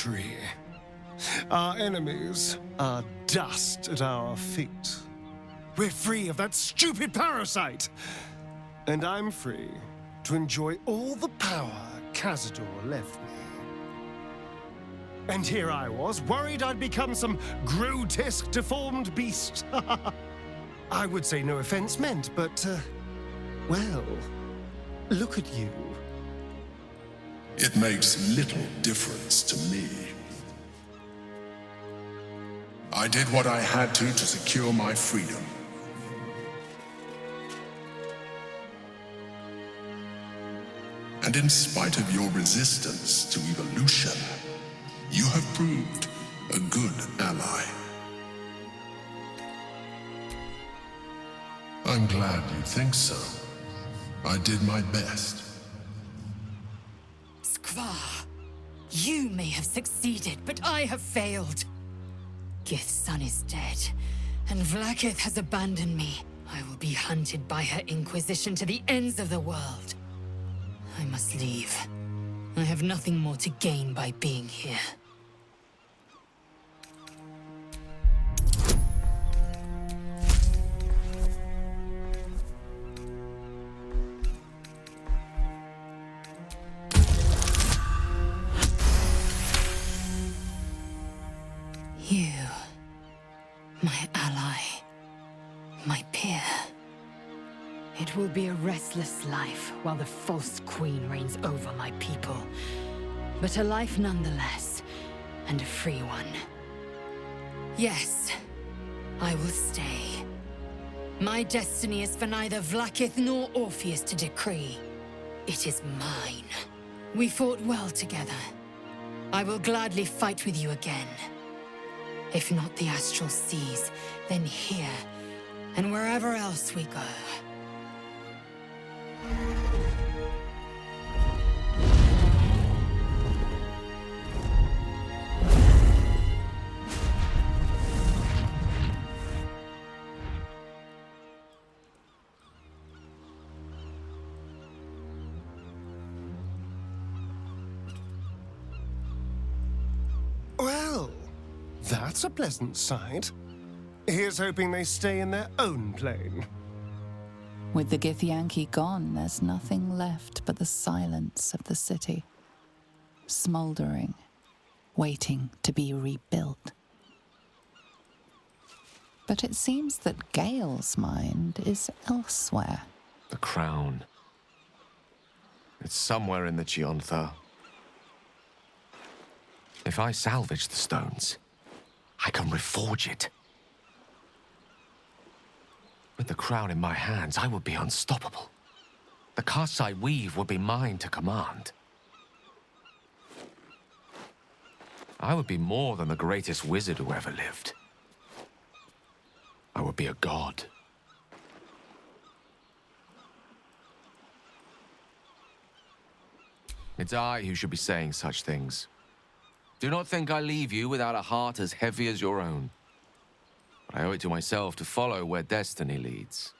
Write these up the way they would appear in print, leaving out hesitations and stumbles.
free. Our enemies are dust at our feet. We're free of that stupid parasite! And I'm free to enjoy all the power Cazador left me. And here I was, worried I'd become some grotesque, deformed beast. I would say no offense meant, but, well, look at you. It makes little difference to me. I did what I had to secure my freedom. And in spite of your resistance to evolution, you have proved a good ally. I'm glad you think so. I did my best. Skvar, you may have succeeded, but I have failed. Gith's son is dead, and Vlaakith has abandoned me. I will be hunted by her Inquisition to the ends of the world. I must leave. I have nothing more to gain by being here. You, my ally, my peer. It will be a restless life while the false queen reigns over my people. But a life nonetheless, and a free one. Yes, I will stay. My destiny is for neither Vlaakith nor Orpheus to decree. It is mine. We fought well together. I will gladly fight with you again. If not the astral seas, then here, and wherever else we go. Well, that's a pleasant sight. Here's hoping they stay in their own plane. With the Githyanki gone, there's nothing left but the silence of the city. Smoldering, waiting to be rebuilt. But it seems that Gale's mind is elsewhere. The crown. It's somewhere in the Chiontha. If I salvage the stones, I can reforge it. With the crown in my hands, I would be unstoppable. The casts I weave would be mine to command. I would be more than the greatest wizard who ever lived. I would be a god. It's I who should be saying such things. Do not think I leave you without a heart as heavy as your own. But I owe it to myself to follow where destiny leads.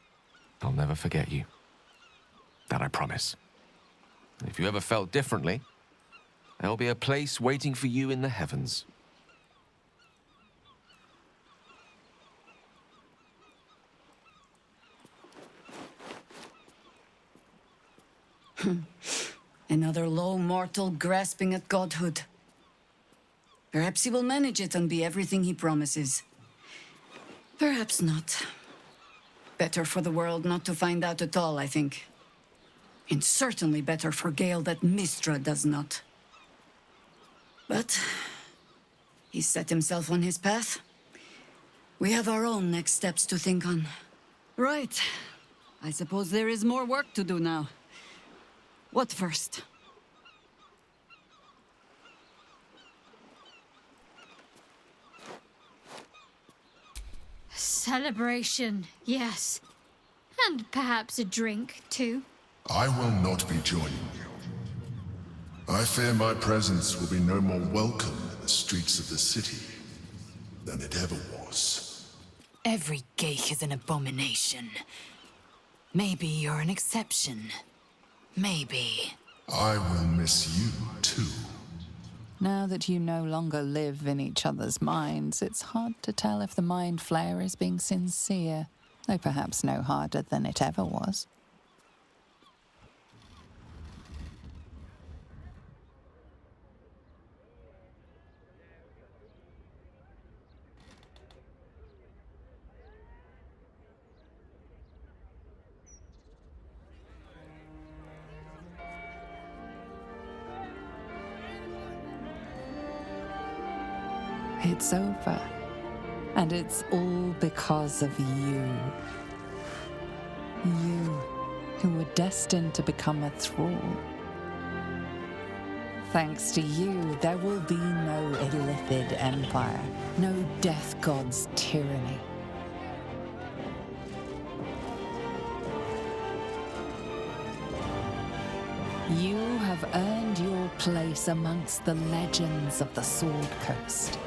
I'll never forget you. That I promise. And if you ever felt differently, there'll be a place waiting for you in the heavens. Another low mortal grasping at godhood. Perhaps he will manage it and be everything he promises. Perhaps not. Better for the world not to find out at all, I think. And certainly better for Gale that Mystra does not. But he set himself on his path. We have our own next steps to think on. Right. I suppose there is more work to do now. What first? Celebration, yes. And perhaps a drink, too. I will not be joining you. I fear my presence will be no more welcome in the streets of the city than it ever was. Every geich is an abomination. Maybe you're an exception. Maybe. I will miss you, too. Now that you no longer live in each other's minds, it's hard to tell if the mind flayer is being sincere, though perhaps no harder than it ever was. It's over, and it's all because of you. You, who were destined to become a thrall. Thanks to you, there will be no Illithid empire, no death god's tyranny. You have earned your place amongst the legends of the Sword Coast.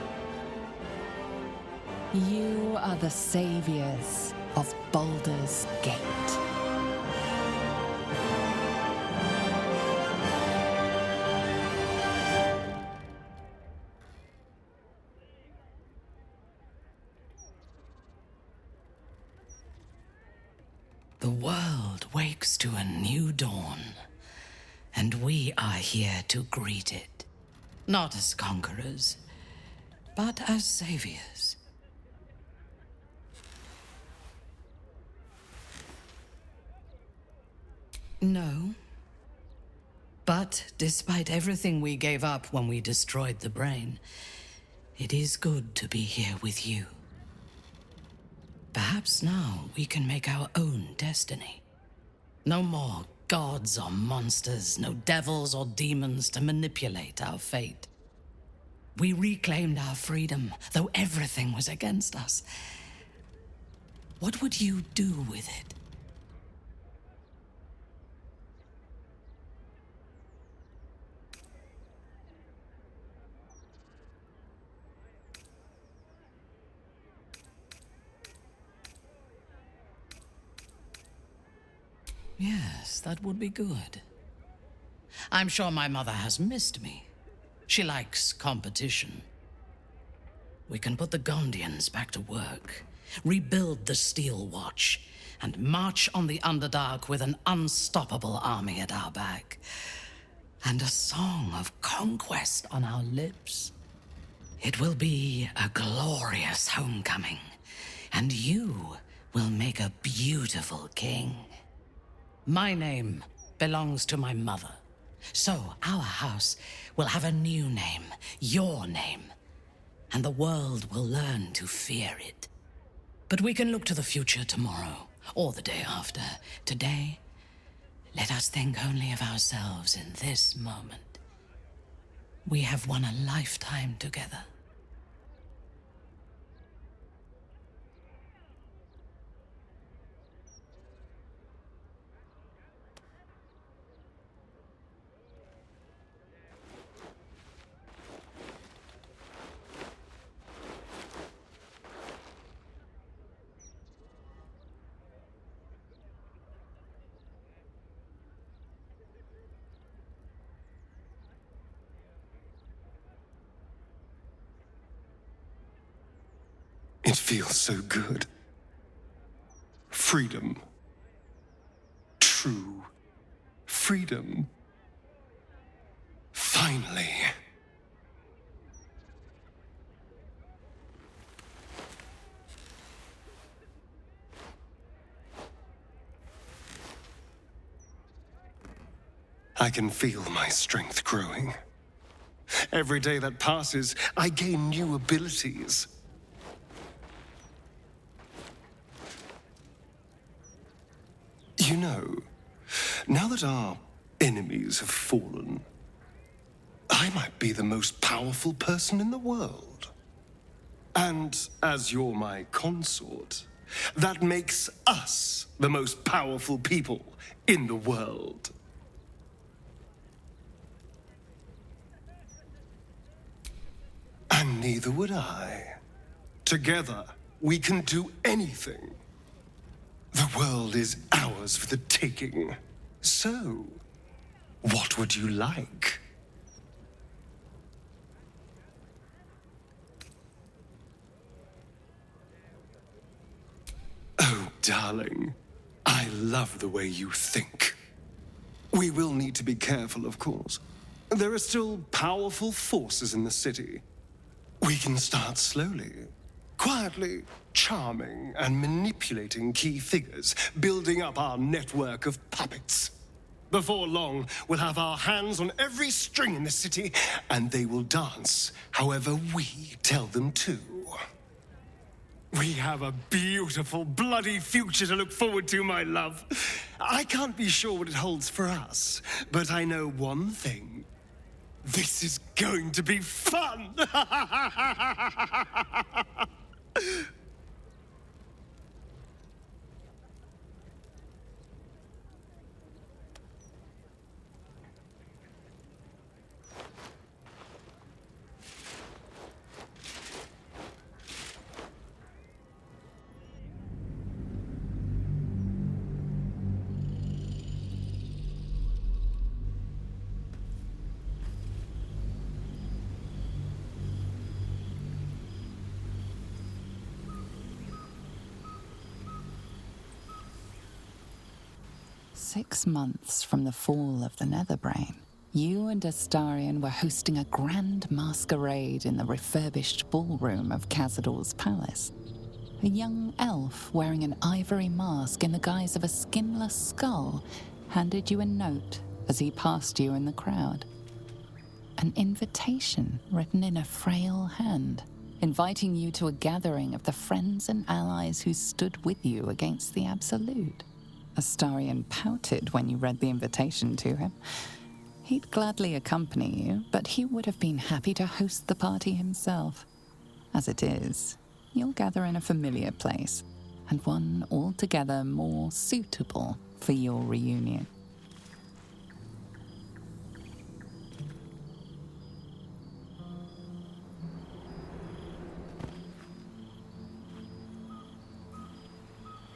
You are the saviors of Baldur's Gate. The world wakes to a new dawn, and we are here to greet it. Not as conquerors, but as saviors. No. But despite everything we gave up when we destroyed the brain, it is good to be here with you. Perhaps now we can make our own destiny. No more gods or monsters, no devils or demons to manipulate our fate. We reclaimed our freedom, though everything was against us. What would you do with it? Yes, that would be good. I'm sure my mother has missed me. She likes competition. We can put the Gondians back to work, rebuild the Steel Watch, and march on the Underdark with an unstoppable army at our back. And a song of conquest on our lips. It will be a glorious homecoming, and you will make a beautiful king. My name belongs to my mother, so our house will have a new name, your name, and the world will learn to fear it. But we can look to the future tomorrow, or the day after. Today, let us think only of ourselves in this moment. We have won a lifetime together. It feels so good. Freedom. True freedom. Finally. I can feel my strength growing. Every day that passes, I gain new abilities. You know, now that our enemies have fallen, I might be the most powerful person in the world. And as you're my consort, that makes us the most powerful people in the world. And neither would I. Together, we can do anything. The world is ours for the taking. So, what would you like? darling, I love the way you think. We will need to be careful, of course. There are still powerful forces in the city. We can start slowly, quietly charming and manipulating key figures, building up our network of puppets. Before long, we'll have our hands on every string in the city, and they will dance however we tell them to. We have a beautiful, bloody future to look forward to, my love. I can't be sure what it holds for us, but I know one thing. This is going to be fun! Six months from the fall of the Netherbrain, you and Astarion were hosting a grand masquerade in the refurbished ballroom of Cazador's palace. A young elf wearing an ivory mask in the guise of a skinless skull handed you a note as he passed you in the crowd. An invitation written in a frail hand, inviting you to a gathering of the friends and allies who stood with you against the Absolute. Astarion pouted when you read the invitation to him. He'd gladly accompany you, but he would have been happy to host the party himself. As it is, you'll gather in a familiar place, and one altogether more suitable for your reunion.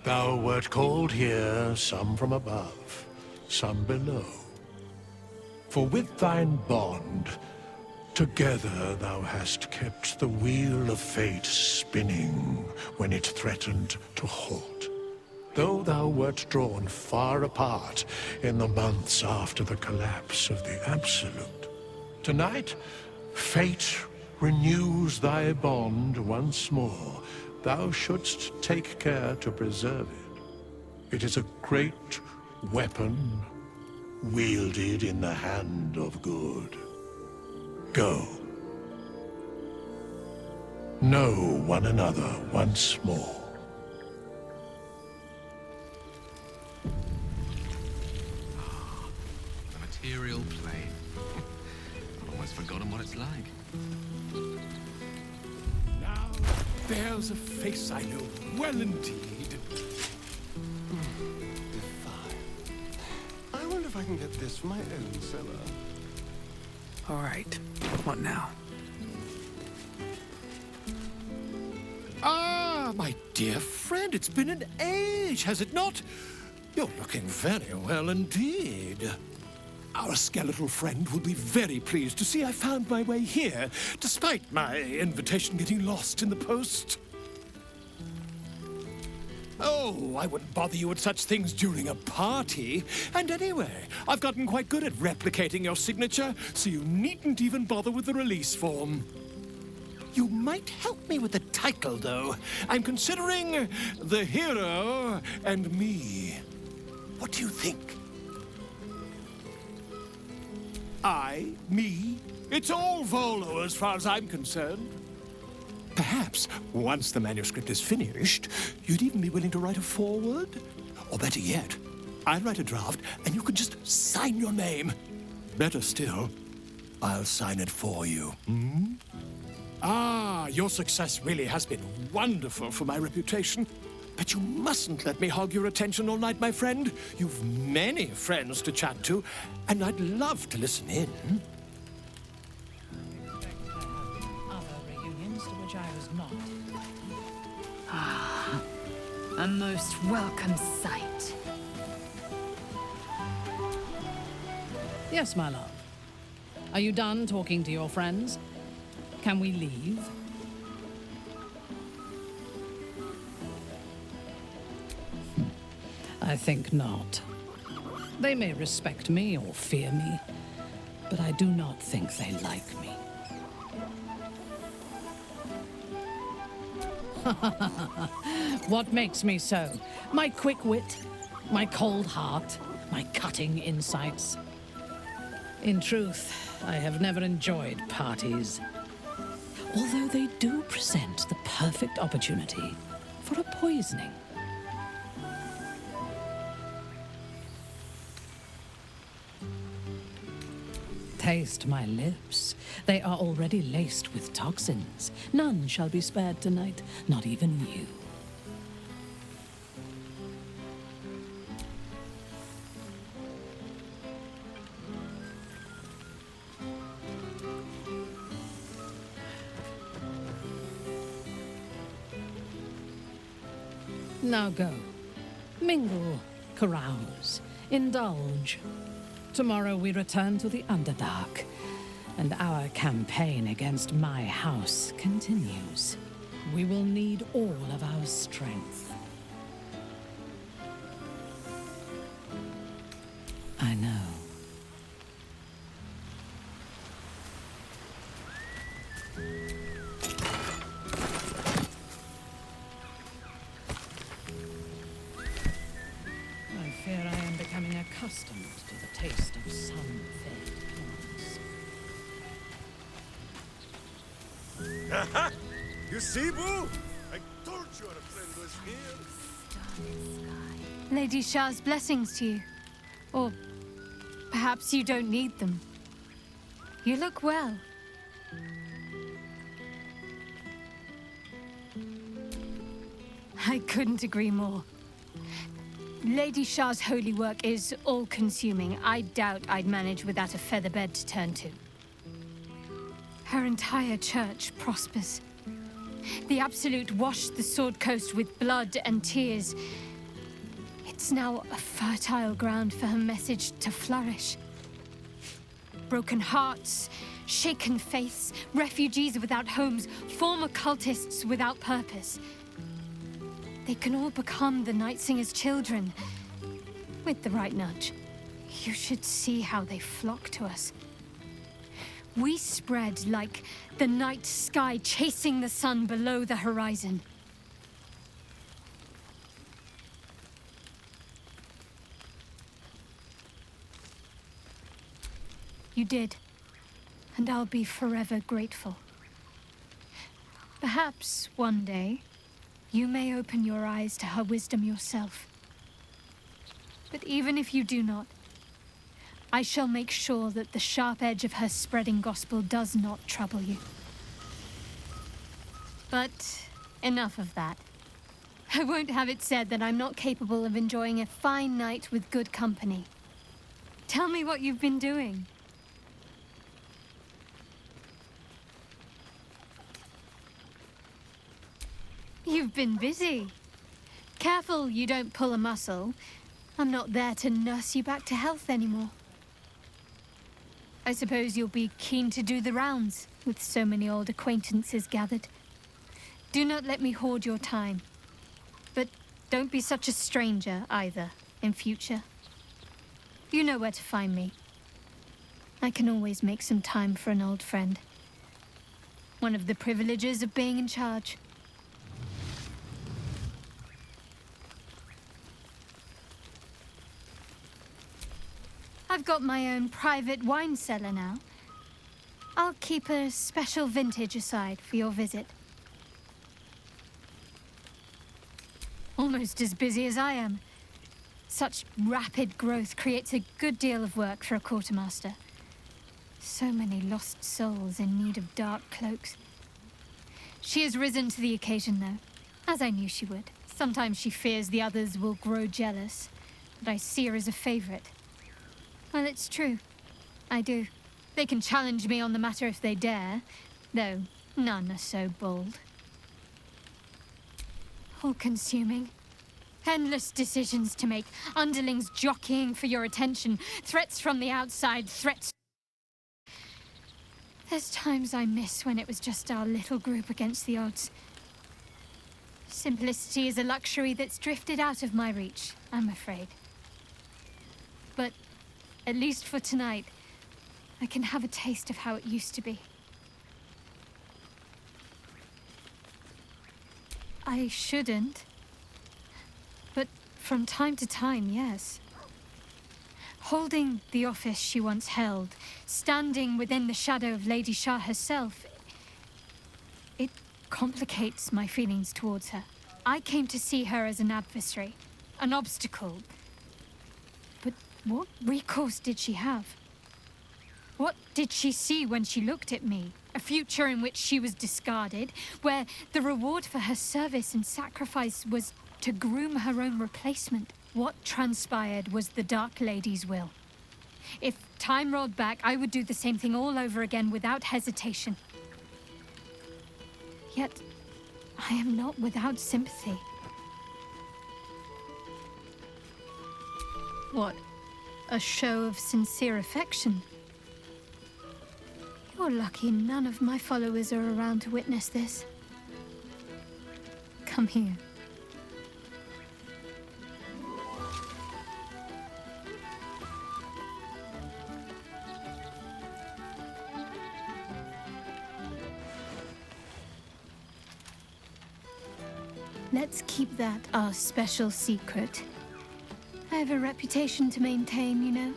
Thou wert called here, some from above, some below. For with thine bond, together thou hast kept the wheel of fate spinning when it threatened to halt. Though thou wert drawn far apart in the months after the collapse of the Absolute, tonight fate renews thy bond once more. Thou shouldst take care to preserve it. It is a great weapon, wielded in the hand of good. Go. Know one another once more. The material plane. I've almost forgotten what it's like. There's a face I know well indeed. Fine. I wonder if I can get this from my own cellar. All right. What now? Ah, my dear friend, it's been an age, has it not? You're looking very well indeed. Our skeletal friend will be very pleased to see I found my way here, despite my invitation getting lost in the post. Oh, I wouldn't bother you with such things during a party. And anyway, I've gotten quite good at replicating your signature, so you needn't even bother with the release form. You might help me with the title, though. I'm considering The Hero and Me. What do you think? I, me, it's all Volo as far as I'm concerned. Perhaps, once the manuscript is finished, you'd even be willing to write a foreword? Or better yet, I'll write a draft and you can just sign your name. Better still, I'll sign it for you. Hmm? Ah, your success really has been wonderful for my reputation. But you mustn't let me hog your attention all night, my friend. You've many friends to chat to, and I'd love to listen in. Other reunions to which I was not. Ah, a most welcome sight. Yes, my love. Are you done talking to your friends? Can we leave? I think not. They may respect me or fear me, but I do not think they like me. What makes me so? My quick wit, my cold heart, my cutting insights. In truth, I have never enjoyed parties, although they do present the perfect opportunity for a poisoning. Taste my lips. They are already laced with toxins. None shall be spared tonight, not even you. Now go. Mingle, carouse, indulge. Tomorrow we return to the Underdark, and our campaign against my house continues. We will need all of our strength. I know. I fear I am becoming accustomed to the taste of sun-fed plants. You see, Boo? I told you our friend was here. Lady Shah's blessings to you. Or perhaps you don't need them. You look well. I couldn't agree more. Lady Shah's holy work is all-consuming. I doubt I'd manage without a featherbed to turn to. Her entire church prospers. The Absolute washed the Sword Coast with blood and tears. It's now a fertile ground for her message to flourish. Broken hearts, shaken faiths, refugees without homes, former cultists without purpose. They can all become the Night Singer's children, with the right nudge. You should see how they flock to us. We spread like the night sky chasing the sun below the horizon. You did, and I'll be forever grateful. Perhaps one day, you may open your eyes to her wisdom yourself. But even if you do not, I shall make sure that the sharp edge of her spreading gospel does not trouble you. But enough of that. I won't have it said that I'm not capable of enjoying a fine night with good company. Tell me what you've been doing. You've been busy. Careful you don't pull a muscle. I'm not there to nurse you back to health anymore. I suppose you'll be keen to do the rounds, with so many old acquaintances gathered. Do not let me hoard your time. But don't be such a stranger, either, in future. You know where to find me. I can always make some time for an old friend. One of the privileges of being in charge. I've got my own private wine cellar now. I'll keep a special vintage aside for your visit. Almost as busy as I am. Such rapid growth creates a good deal of work for a quartermaster. So many lost souls in need of dark cloaks. She has risen to the occasion, though, as I knew she would. Sometimes she fears the others will grow jealous, but I see her as a favorite. Well, it's true. I do. They can challenge me on the matter if they dare, though none are so bold. All-consuming. Endless decisions to make, underlings jockeying for your attention, threats from the outside, threats... There's times I miss when it was just our little group against the odds. Simplicity is a luxury that's drifted out of my reach, I'm afraid. But at least for tonight, I can have a taste of how it used to be. I shouldn't. But from time to time, yes. Holding the office she once held, standing within the shadow of Lady Shah herself, it complicates my feelings towards her. I came to see her as an adversary, an obstacle. But what recourse did she have? What did she see when she looked at me? A future in which she was discarded, where the reward for her service and sacrifice was to groom her own replacement. What transpired was the Dark Lady's will. If time rolled back, I would do the same thing all over again without hesitation. Yet, I am not without sympathy. What? A show of sincere affection? You're lucky none of my followers are around to witness this. Come here. Let's keep that our special secret. I have a reputation to maintain, you know.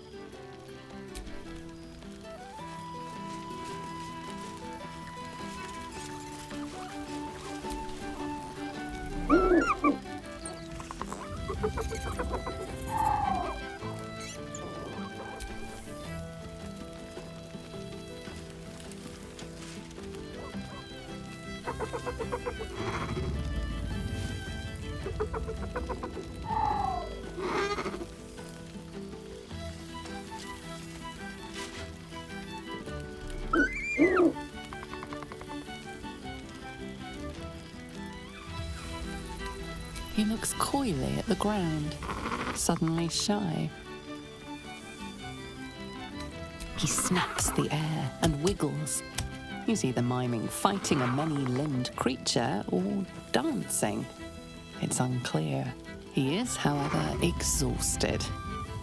He looks coyly at the ground, suddenly shy. He snuffs the air and wiggles. He's either miming fighting a many-limbed creature or dancing. It's unclear. He is, however, exhausted.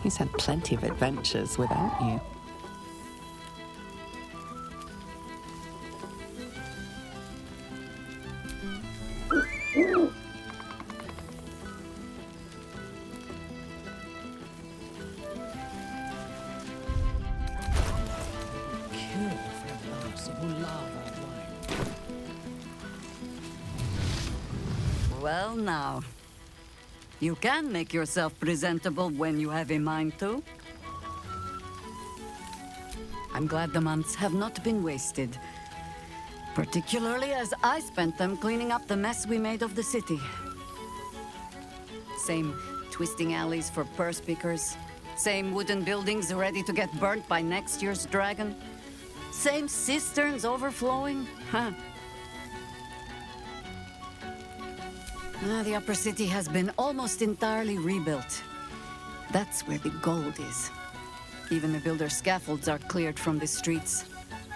He's had plenty of adventures without you. Well now, you can make yourself presentable when you have a mind to. I'm glad the months have not been wasted. Particularly as I spent them cleaning up the mess we made of the city. Same twisting alleys for purse pickers. Same wooden buildings ready to get burnt by next year's dragon. Same cisterns overflowing. Huh. The upper city has been almost entirely rebuilt. That's where the gold is. Even the builder's scaffolds are cleared from the streets.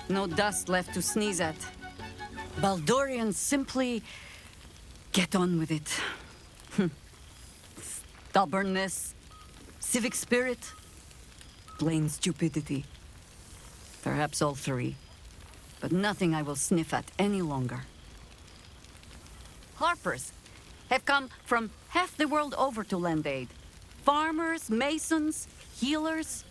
No dust left to sneeze at. Baldurians simply get on with it. Stubbornness, civic spirit, plain stupidity. Perhaps all three, but nothing I will sniff at any longer. Harpers have come from half the world over to lend aid. Farmers, masons, healers.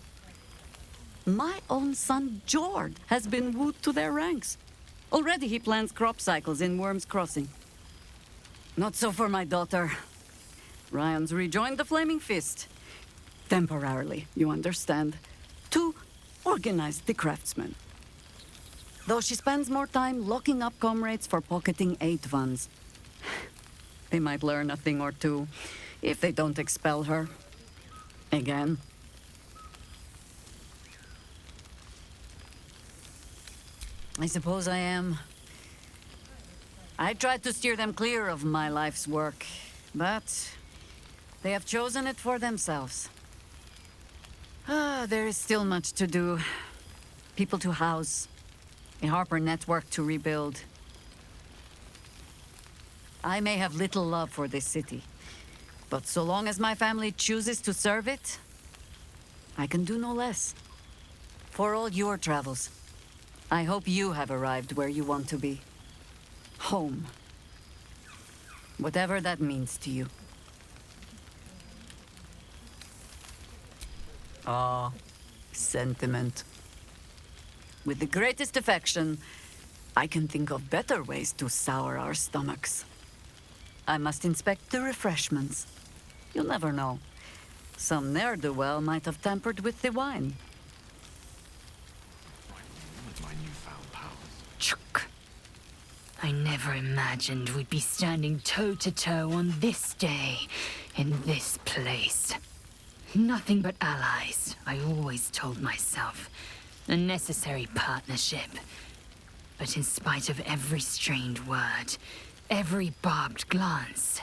My own son, Jord, has been wooed to their ranks. Already he plans crop cycles in Worm's Crossing. Not so for my daughter. Ryan's rejoined the Flaming Fist. Temporarily, you understand. To organize the craftsmen. Though she spends more time locking up comrades for pocketing aid funds. They might learn a thing or two, if they don't expel her. Again. I suppose I am. I tried to steer them clear of my life's work, but they have chosen it for themselves. There is still much to do. People to house. A Harper network to rebuild. I may have little love for this city, but so long as my family chooses to serve it, I can do no less. For all your travels, I hope you have arrived where you want to be. Home. Whatever that means to you. Ah, sentiment. With the greatest affection, I can think of better ways to sour our stomachs. I must inspect the refreshments. You'll never know. Some ne'er-do-well might have tampered with the wine. With my newfound powers. Chuk. I never imagined we'd be standing toe-to-toe on this day, in this place. Nothing but allies, I always told myself. A necessary partnership. But in spite of every strained word, every barbed glance,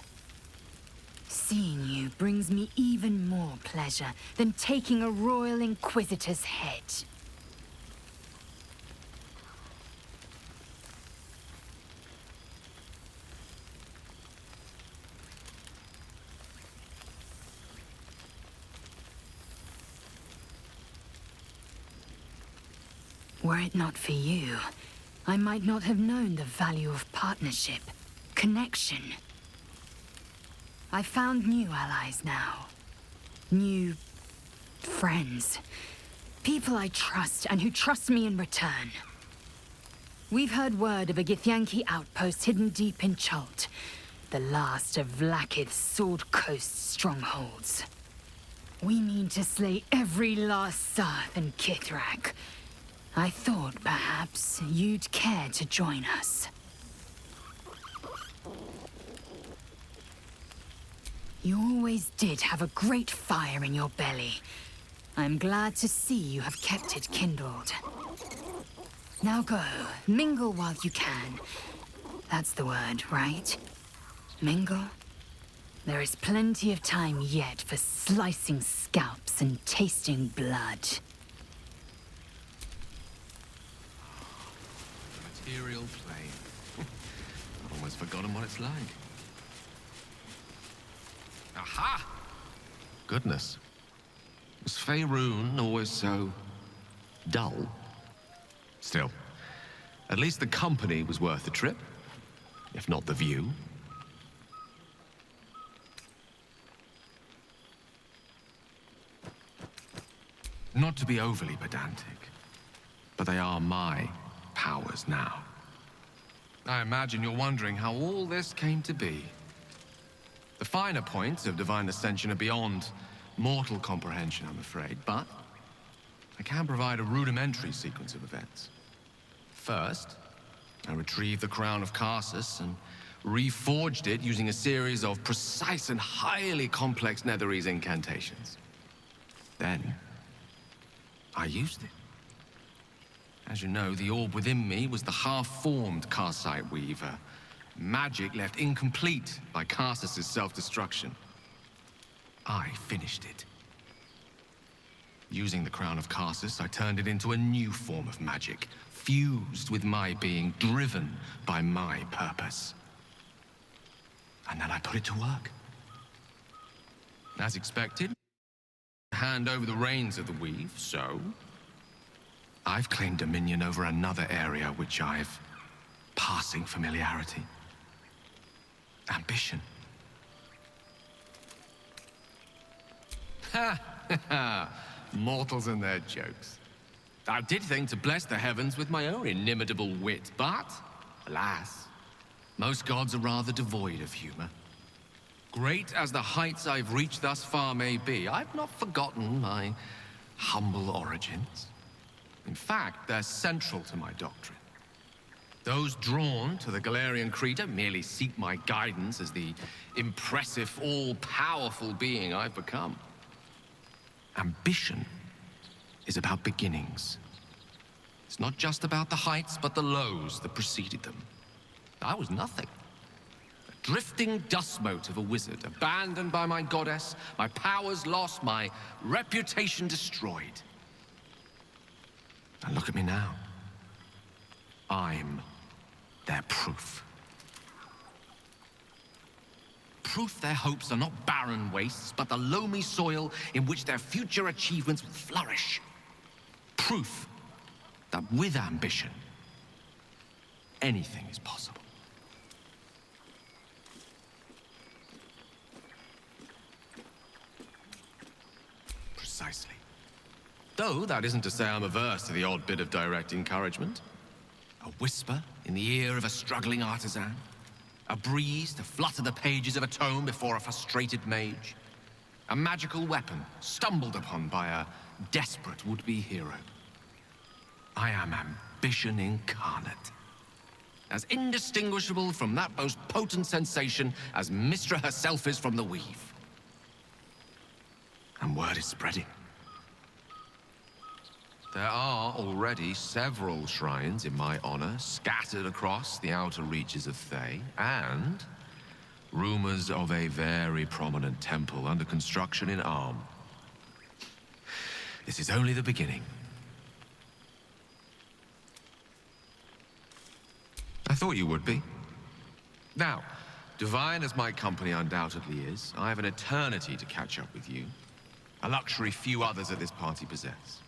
seeing you brings me even more pleasure than taking a royal inquisitor's head. Were it not for you, I might not have known the value of partnership, connection. I found new allies now. New friends. People I trust and who trust me in return. We've heard word of a Githyanki outpost hidden deep in Chult, the last of Vlaakith's Sword Coast strongholds. We mean to slay every last Sarth and Kithrak. I thought perhaps you'd care to join us. You always did have a great fire in your belly. I'm glad to see you have kept it kindled. Now go, mingle while you can. That's the word, right? Mingle? There is plenty of time yet for slicing scalps and tasting blood. Material plane. I've almost forgotten what it's like. Aha! Goodness. Was Faerun always so dull? Still, at least the company was worth the trip, if not the view. Not to be overly pedantic, but they are my powers now. I imagine you're wondering how all this came to be. The finer points of divine ascension are beyond mortal comprehension, I'm afraid, but I can provide a rudimentary sequence of events. First, I retrieved the crown of Karsus and reforged it using a series of precise and highly complex Netherese incantations. Then, I used it. As you know, the orb within me was the half-formed Karsite Weaver. Magic left incomplete by Karsus' self-destruction. I finished it. Using the Crown of Karsus, I turned it into a new form of magic, fused with my being, driven by my purpose. And then I put it to work. As expected, hand over the reins of the weave, so I've claimed dominion over another area which I've passing familiarity. Ambition. Ha ha! Mortals and their jokes. I did think to bless the heavens with my own inimitable wit, but, alas, most gods are rather devoid of humor. Great as the heights I've reached thus far may be, I've not forgotten my humble origins. In fact, they're central to my doctrine. Those drawn to the Galarian Creator merely seek my guidance as the impressive, all-powerful being I've become. Ambition is about beginnings. It's not just about the heights, but the lows that preceded them. I was nothing. A drifting dust mote of a wizard, abandoned by my goddess, my powers lost, my reputation destroyed. And look at me now. I'm their proof. proof their hopes are not barren wastes, but the loamy soil in which their future achievements will flourish. Proof that with ambition, anything is possible. Precisely. Though that isn't to say I'm averse to the odd bit of direct encouragement. A whisper in the ear of a struggling artisan. A breeze to flutter the pages of a tome before a frustrated mage. A magical weapon stumbled upon by a desperate would-be hero. I am ambition incarnate. As indistinguishable from that most potent sensation as Mystra herself is from the weave. And word is spreading. There are already several shrines in my honor scattered across the outer reaches of Thay, and rumors of a very prominent temple under construction in Arm. This is only the beginning. I thought you would be. Now, divine as my company undoubtedly is, I have an eternity to catch up with you. A luxury few others at this party possess.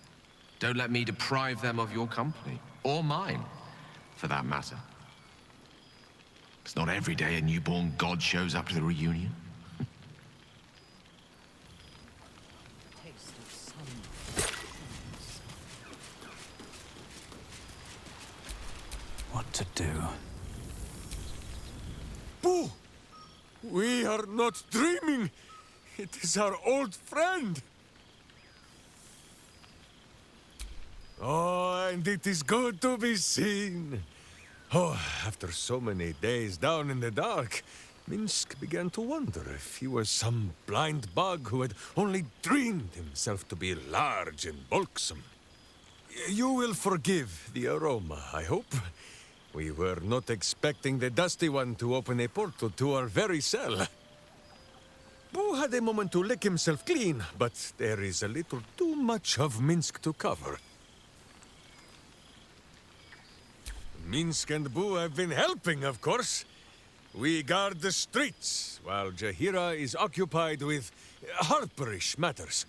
Don't let me deprive them of your company, or mine, for that matter. It's not every day a newborn god shows up to the reunion. What to do? Boo! We are not dreaming! It is our old friend! Oh, and it is good to be seen. Oh, after so many days down in the dark, Minsk began to wonder if he was some blind bug who had only dreamed himself to be large and bulksome. You will forgive the aroma, I hope. We were not expecting the Dusty One to open a portal to our very cell. Boo had a moment to lick himself clean, but there is a little too much of Minsk to cover. Minsk and Boo have been helping, of course. We guard the streets, while Jaheira is occupied with harperish matters.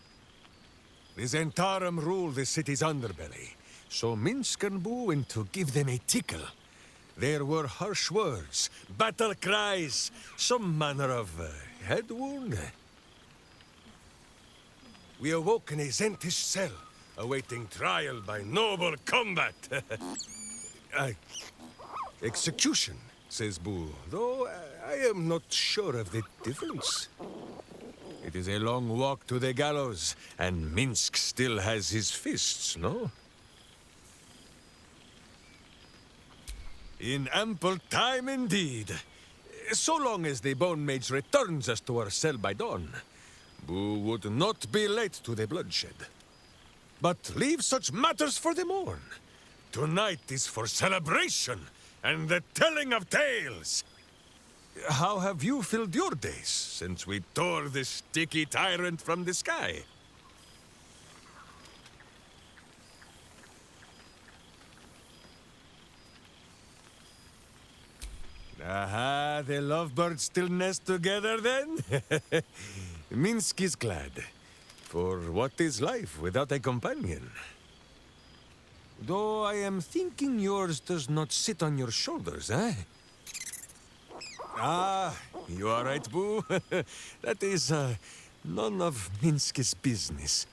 The Zentarum rule the city's underbelly, so Minsk and Boo went to give them a tickle. There were harsh words, battle cries, some manner of head wound. We awoke in a Zentish cell, awaiting trial by noble combat. Execution, says Boo, though I am not sure of the difference. It is a long walk to the gallows, and Minsk still has his fists, no? In ample time indeed. So long as the Bone Mage returns us to our cell by dawn, Boo would not be late to the bloodshed. But leave such matters for the morn. Tonight is for celebration and the telling of tales. How have you filled your days since we tore this sticky tyrant from the sky? Aha, the lovebirds still nest together then? Minsk is glad. For what is life without a companion? Though I am thinking yours does not sit on your shoulders, eh? Ah, you are right, Boo. That is, none of Minsk's business.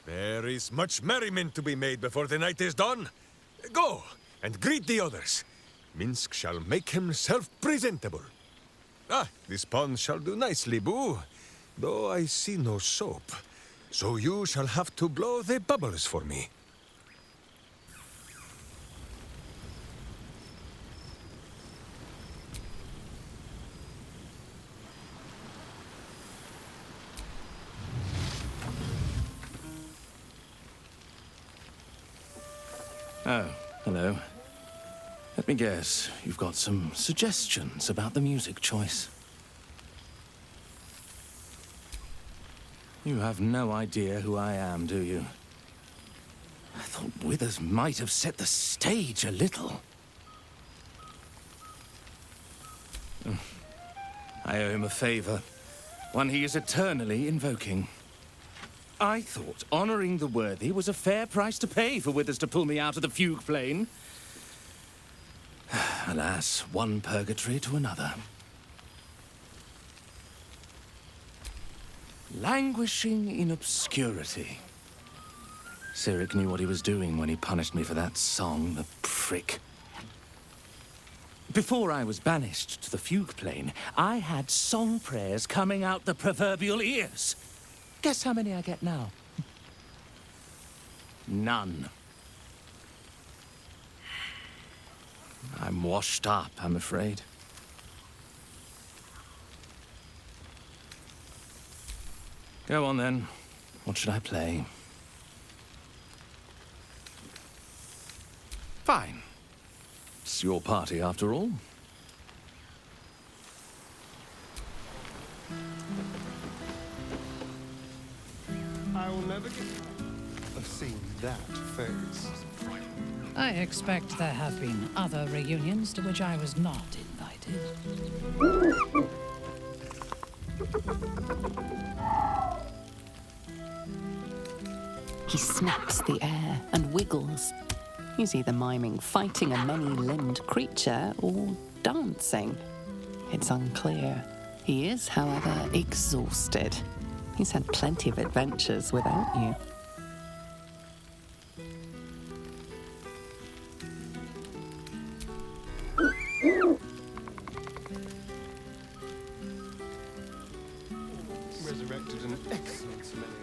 There is much merriment to be made before the night is done. Go, and greet the others. Minsk shall make himself presentable. Ah, this pond shall do nicely, Boo. Though I see no soap. So you shall have to blow the bubbles for me. Oh, hello. Let me guess, you've got some suggestions about the music choice. You have no idea who I am, do you? I thought Withers might have set the stage a little. I owe him a favor, one he is eternally invoking. I thought honoring the worthy was a fair price to pay for withers to pull me out of the fugue plane. Alas, one purgatory to another. Languishing in obscurity. Cyric knew what he was doing when he punished me for that song, the prick. Before I was banished to the fugue plane, I had song prayers coming out the proverbial ears. Guess how many I get now? None. I'm washed up, I'm afraid. Go on then. What should I play? Fine. It's your party after all. I will never get of seeing that face. I expect there have been other reunions to which I was not invited. He snaps the air and wiggles. He's either miming fighting a many-limbed creature or dancing. It's unclear. He is, however, exhausted. He's had plenty of adventures without you. Resurrected an excellent familiar.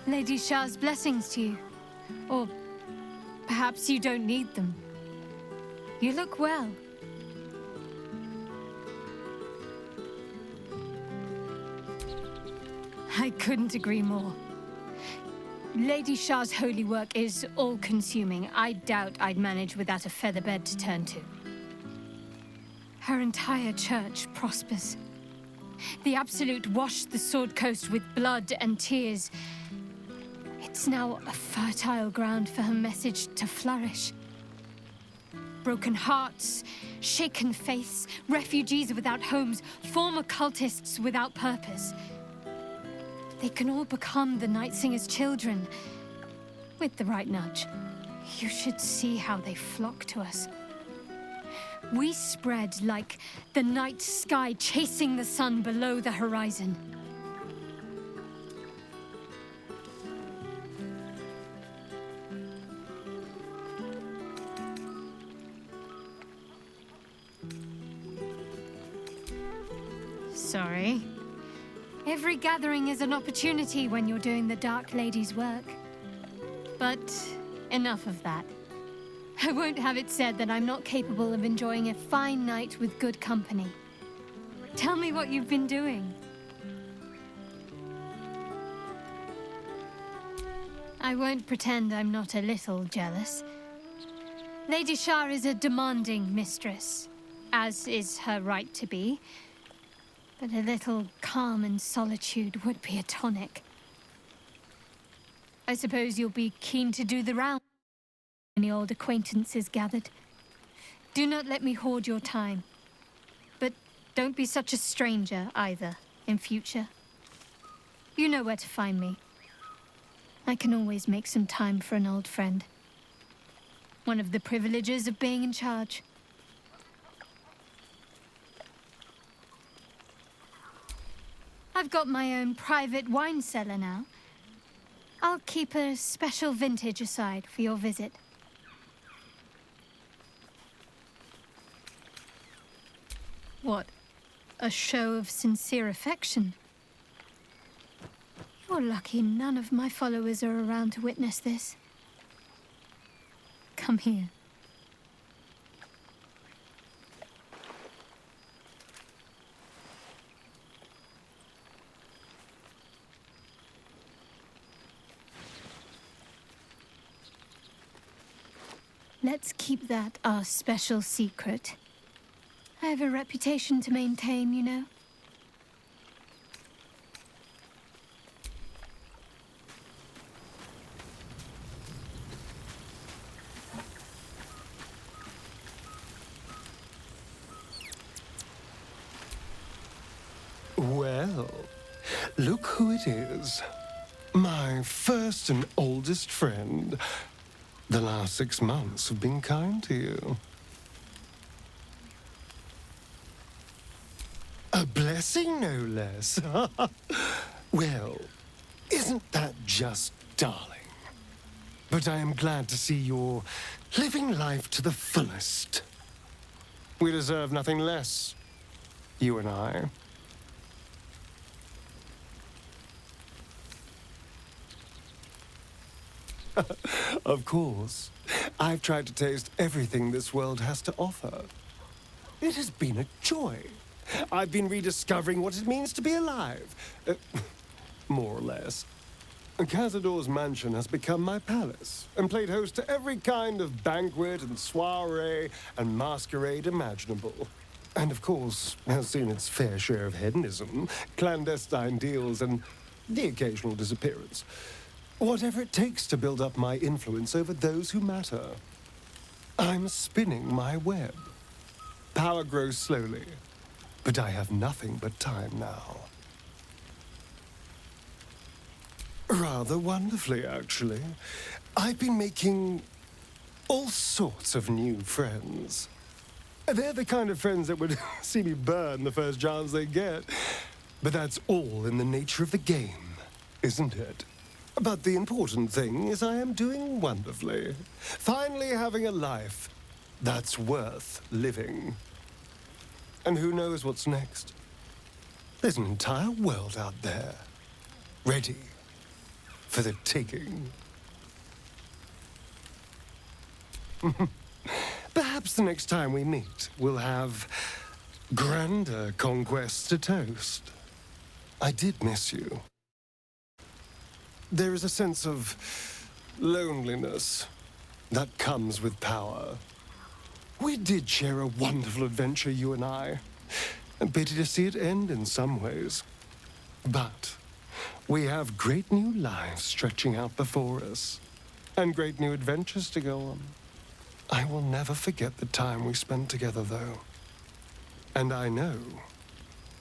Lady Shah's blessings to you. Or perhaps you don't need them. You look well. I couldn't agree more. Lady Shah's holy work is all-consuming. I doubt I'd manage without a featherbed to turn to. Her entire church prospers. The Absolute washed the Sword Coast with blood and tears. It's now a fertile ground for her message to flourish. Broken hearts, shaken faiths, refugees without homes, former cultists without purpose. They can all become the Night Singer's children, with the right nudge. You should see how they flock to us. We spread like the night sky chasing the sun below the horizon. Sorry. Every gathering is an opportunity when you're doing the Dark Lady's work. But enough of that. I won't have it said that I'm not capable of enjoying a fine night with good company. Tell me what you've been doing. I won't pretend I'm not a little jealous. Lady Shah is a demanding mistress, as is her right to be. But a little calm and solitude would be a tonic. I suppose you'll be keen to do the round. Any old acquaintances gathered. Do not let me hoard your time. But don't be such a stranger either, in future. You know where to find me. I can always make some time for an old friend. One of the privileges of being in charge. I've got my own private wine cellar now. I'll keep a special vintage aside for your visit. What? A show of sincere affection? You're lucky none of my followers are around to witness this. Come here. Let's keep that our special secret. I have a reputation to maintain, you know. Well, look who it is. My first and oldest friend. The last 6 months have been kind to you. A blessing, no less. Well, isn't that just darling? But I am glad to see you're living life to the fullest. We deserve nothing less, you and I. Of course. I've tried to taste everything this world has to offer. It has been a joy. I've been rediscovering what it means to be alive. More or less. Cazador's mansion has become my palace, and played host to every kind of banquet and soiree and masquerade imaginable. And of course, has seen its fair share of hedonism, clandestine deals, and the occasional disappearance. Whatever it takes to build up my influence over those who matter. I'm spinning my web. Power grows slowly, but I have nothing but time now. Rather wonderfully, actually. I've been making all sorts of new friends. They're the kind of friends that would see me burn the first chance they get. But that's all in the nature of the game, isn't it? But the important thing is I am doing wonderfully. Finally having a life that's worth living. And who knows what's next? There's an entire world out there, ready for the taking. Perhaps the next time we meet, we'll have grander conquests to toast. I did miss you. There is a sense of loneliness that comes with power. We did share a wonderful adventure, you and I. A pity to see it end in some ways. But we have great new lives stretching out before us, and great new adventures to go on. I will never forget the time we spent together, though. And I know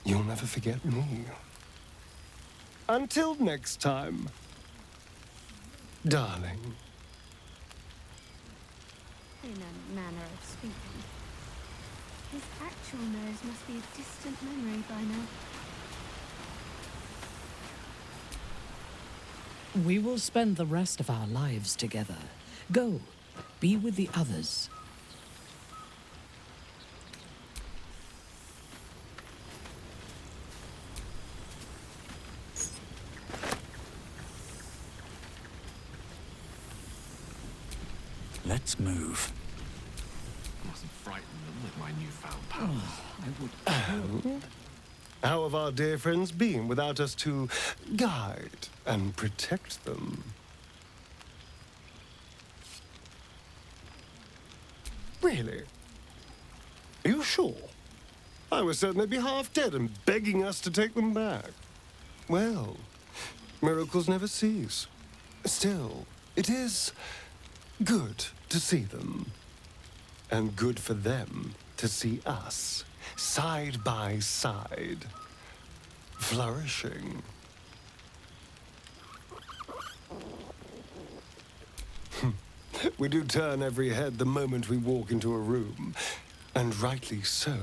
you'll never forget me. Until next time, darling. In a manner of speaking. His actual nose must be a distant memory by now. We will spend the rest of our lives together. Go, be with the others. Let's move. I mustn't frighten them with my newfound powers. I would. How have our dear friends been without us to guide and protect them? Really? Are you sure? I was certain they'd be half dead and begging us to take them back. Well, miracles never cease. Still, it is good to see them. And good for them to see us, side by side, flourishing. We do turn every head the moment we walk into a room, and rightly so.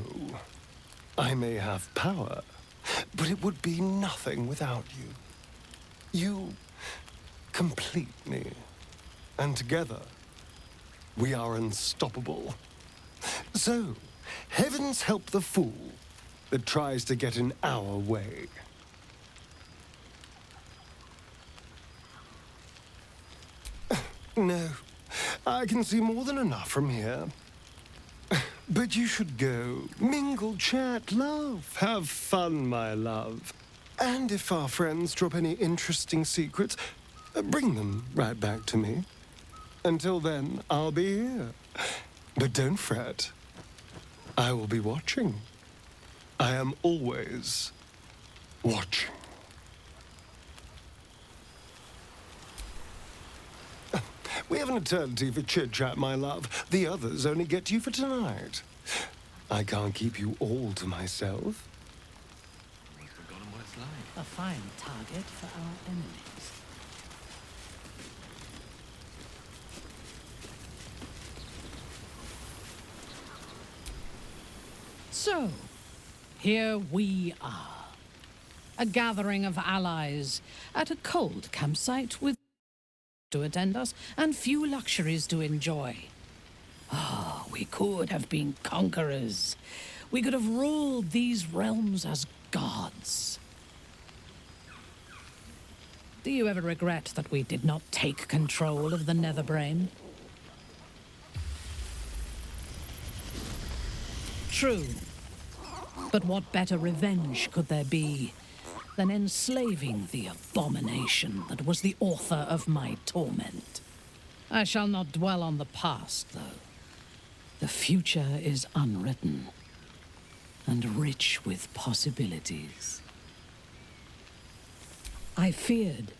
I may have power, but it would be nothing without you. You complete me, and together, we are unstoppable. So, heavens help the fool that tries to get in our way. No, I can see more than enough from here. But you should go. Mingle, chat, laugh. Have fun, my love. And if our friends drop any interesting secrets, bring them right back to me. Until then, I'll be here. But don't fret. I will be watching. I am always watching. We have an eternity for chit-chat, my love. The others only get to you for tonight. I can't keep you all to myself. I've forgotten what it's like. A fine target for our enemies. So, here we are. A gathering of allies at a cold campsite with to attend us and few luxuries to enjoy. Ah, we could have been conquerors. We could have ruled these realms as gods. Do you ever regret that we did not take control of the Netherbrain? True. But what better revenge could there be than enslaving the abomination that was the author of my torment? I shall not dwell on the past, though. The future is unwritten and rich with possibilities. I feared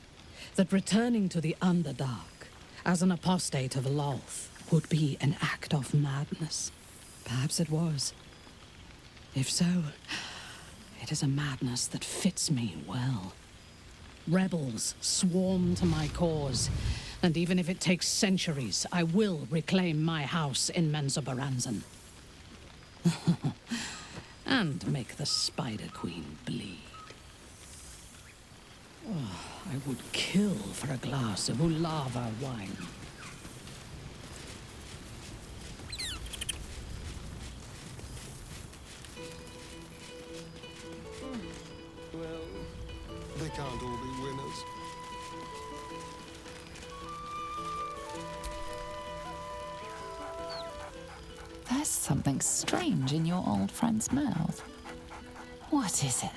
that returning to the Underdark as an apostate of Lolth would be an act of madness. Perhaps it was. If so, it is a madness that fits me well. Rebels swarm to my cause, and even if it takes centuries, I will reclaim my house in Menzoberranzan. And make the Spider Queen bleed. Oh, I would kill for a glass of Ulava wine. Well, they can't all be winners. There's something strange in your old friend's mouth. What is it?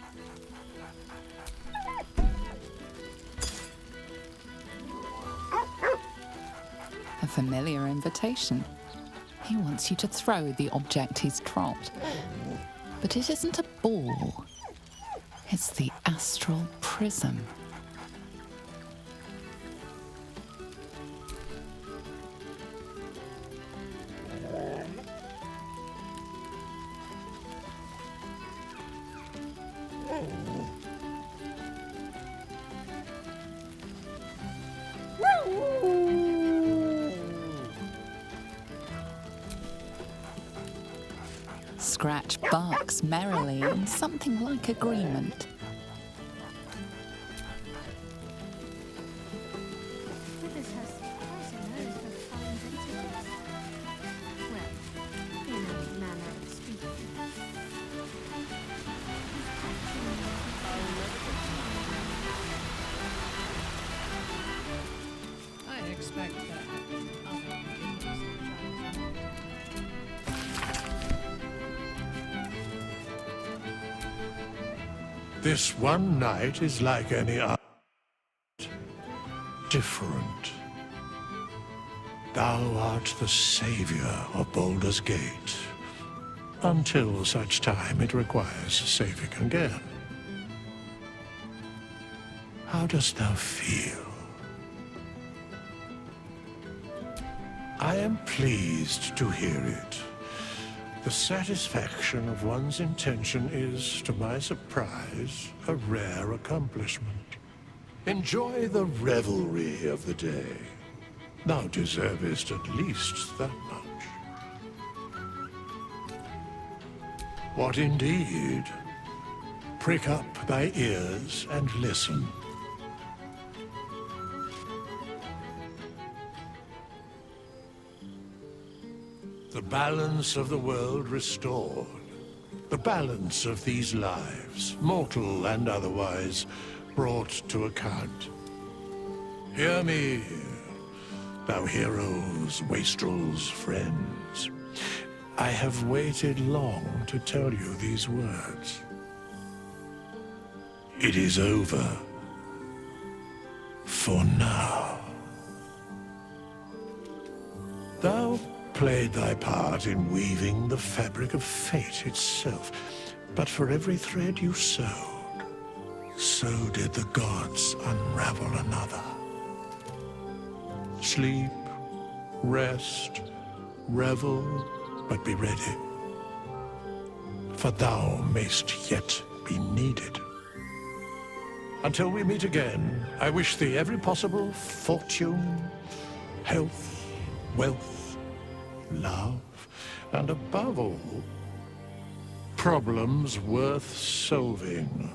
A familiar invitation. He wants you to throw the object he's dropped. But it isn't a ball. It's the astral prism. Scratch barks merrily in something like agreement. Withers has quite a nose for fine vintages. Well, in a manner of speaking. I expect that. This one night is like any other. Different. Thou art the savior of Baldur's Gate. Until such time it requires saving again. How dost thou feel? I am pleased to hear it. The satisfaction of one's intention is, to my surprise, a rare accomplishment. Enjoy the revelry of the day. Thou deservest at least that much. What indeed? Prick up thy ears and listen. The balance of the world restored. The balance of these lives, mortal and otherwise, brought to account. Hear me, thou heroes, wastrels, friends. I have waited long to tell you these words. It is over. For now. Thou played thy part in weaving the fabric of fate itself, but for every thread you sewed, so did the gods unravel another. Sleep, rest, revel, but be ready, for thou mayst yet be needed. Until we meet again, I wish thee every possible fortune, health, wealth, love, and above all, problems worth solving.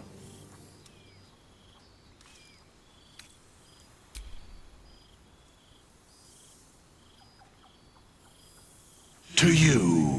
To you.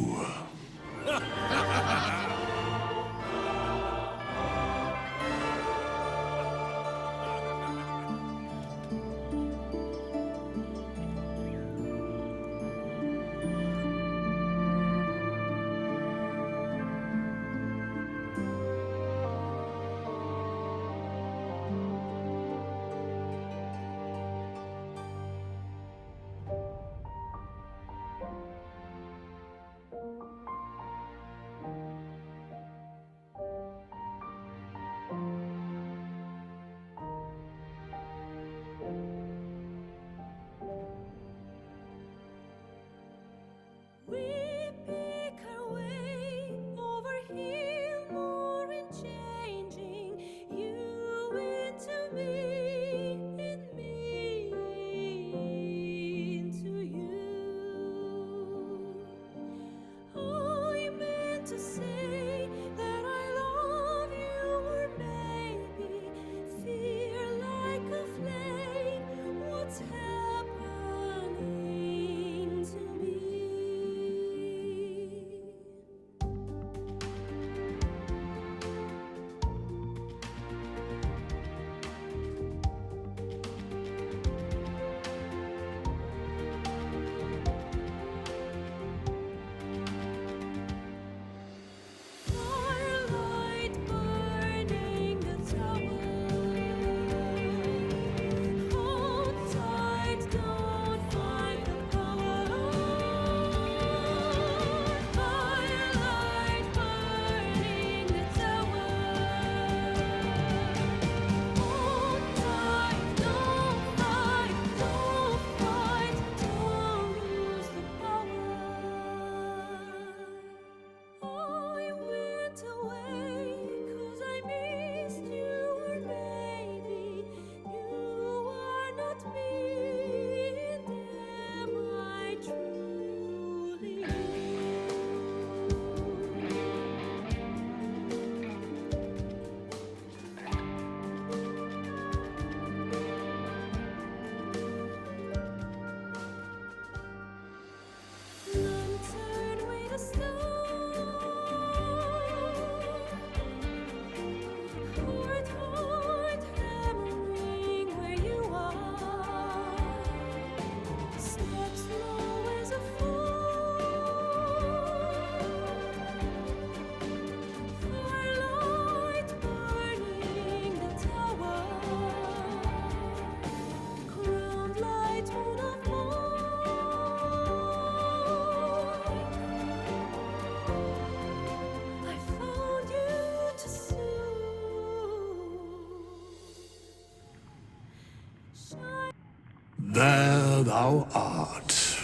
There thou art,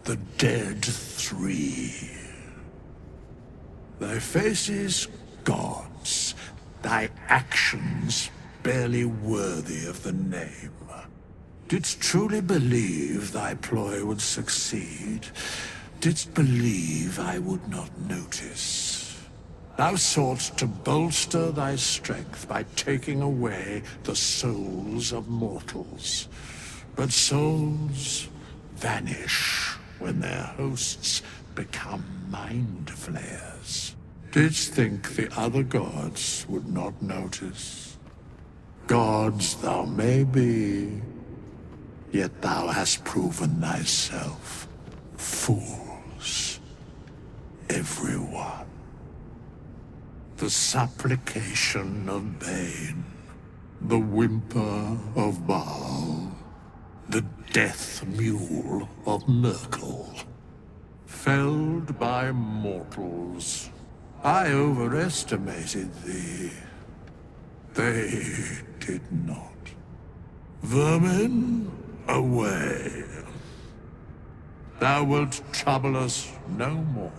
the dead three. Thy faces gods, thy actions barely worthy of the name. Didst truly believe thy ploy would succeed? Didst believe I would not notice? Thou soughtst to bolster thy strength by taking away the souls of mortals. But souls vanish when their hosts become mind flayers. Didst think the other gods would not notice? Gods thou may be, yet thou hast proven thyself fools, everyone. The supplication of Bane, the whimper of Baal, the death mule of Merkel. Felled by mortals, I overestimated thee. They did not. Vermin, away. Thou wilt trouble us no more.